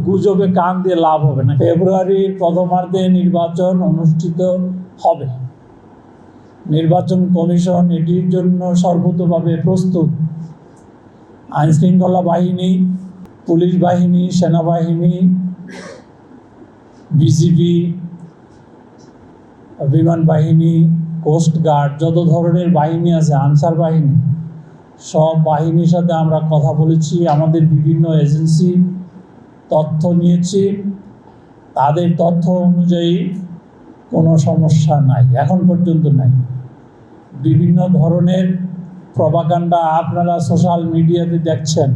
গুজবে কান দিয়ে লাভ হবে না। ফেব্রুয়ারির প্রথমার্ধে নির্বাচন অনুষ্ঠিত হবে। নির্বাচন কমিশন এটির জন্য সর্বতোভাবে প্রস্তুত। আইনশৃঙ্খলা বাহিনী, পুলিশ বাহিনী, সেনাবাহিনী, বিজিবি, বিমান বাহিনী, কোস্টগার্ড, যত ধরনের বাহিনী আছে, আনসার বাহিনী, সব বাহিনীর সাথে আমরা কথা বলেছি। আমাদের বিভিন্ন এজেন্সি তথ্য নিয়েছি, তাদের তথ্য অনুযায়ী কোনো সমস্যা নাই, এখন পর্যন্ত নাই। বিভিন্ন ধরনের প্রপাগান্ডা আপনারা সোশ্যাল মিডিয়াতে দেখছেন।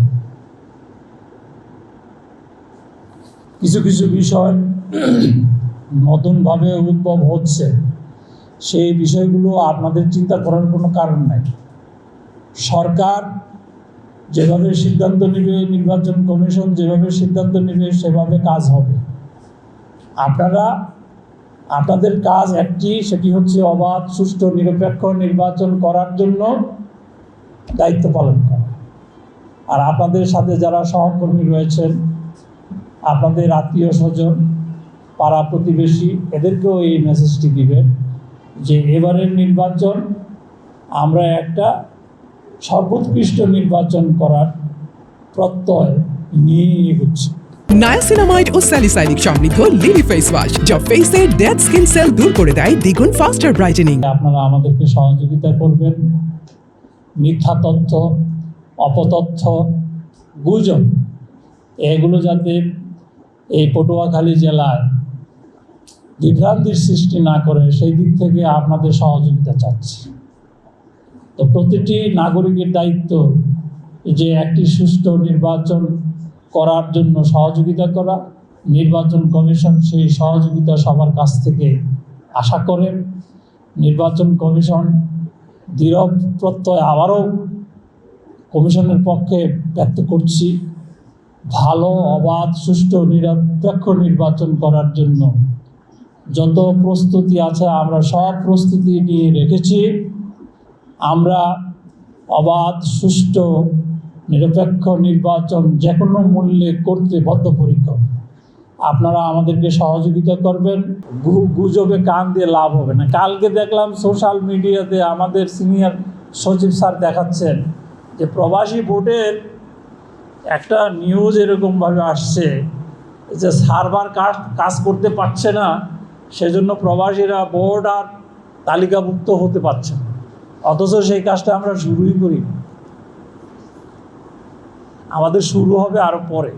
কিছু কিছু বিষয় নতুনভাবে উদ্ভব হচ্ছে, সেই বিষয়গুলো আপনাদের চিন্তা করার কোনো কারণ নাই। সরকার যেভাবে সিদ্ধান্ত নেবে, নির্বাচন কমিশন যেভাবে সিদ্ধান্ত নেবে, সেভাবে কাজ হবে। আপনাদের কাজ একটি, সেটি হচ্ছে অবাধ, সুষ্ঠু, নিরপেক্ষ নির্বাচন করার জন্য দায়িত্ব পালন করা। আর আপনাদের সাথে যারা সহকর্মী রয়েছেন, আপনাদের আত্মীয় স্বজন, পাড়া প্রতিবেশী, এদেরকেও এই মেসেজটি দিবেন যে এবারের নির্বাচন আমরা একটা সর্বোৎকৃষ্ট নির্বাচন করার প্রত্যয় নিয়ে এগোচ্ছি। নায়াসিনামাইড ও স্যালিসাইলিক সমৃদ্ধ লিলি ফেস ওয়াশ, যা ফেসের ডেড স্কিন সেল দূর করে দেয় দ্বিগুণ ফাস্টার ব্রাইটেনিং। আপনারা আমাদেরকে সহযোগিতা করবেন। মিথ্যা তথ্য, অপতথ্য, গুজব, এগুলো যাতে এই পটুয়াখালী জেলায় বিভ্রান্তির সৃষ্টি না করে, সেই দিক থেকে আপনাদের সহযোগিতা চাচ্ছি। তো প্রতিটি নাগরিকের দায়িত্ব যে একটি সুষ্ঠু নির্বাচন করার জন্য সহযোগিতা করা। নির্বাচন কমিশন সেই সহযোগিতা সবার কাছ থেকে আশা করেন। নির্বাচন কমিশন দৃঢ় প্রত্যয় আবারও কমিশনের পক্ষে ব্যক্ত করছি, ভালো, অবাধ, সুষ্ঠু, নিরপেক্ষ নির্বাচন করার জন্য যত প্রস্তুতি আছে আমরা সব প্রস্তুতি নিয়ে রেখেছি। আমরা অবাধ, সুষ্ঠু, নিরপেক্ষ নির্বাচন যে কোনো মূল্যে করতে বদ্ধপরিকর। আপনারা আমাদেরকে সহযোগিতা করবেন। গুজবে কান দিয়ে লাভ হবে না। কালকে দেখলাম সোশ্যাল মিডিয়াতে আমাদের সিনিয়র সচিব স্যার দেখাচ্ছেন যে প্রবাসী ভোটের একটা নিউজ এরকমভাবে আসছে যে সার্ভার কাজ করতে পারছে না, সেজন্য প্রবাসীরা ভোট আর তালিকাভুক্ত হতে পারছে না। অথচ সেই কাজটা আমরা শুরুই করি, আমাদের শুরু হবে আরও পরে।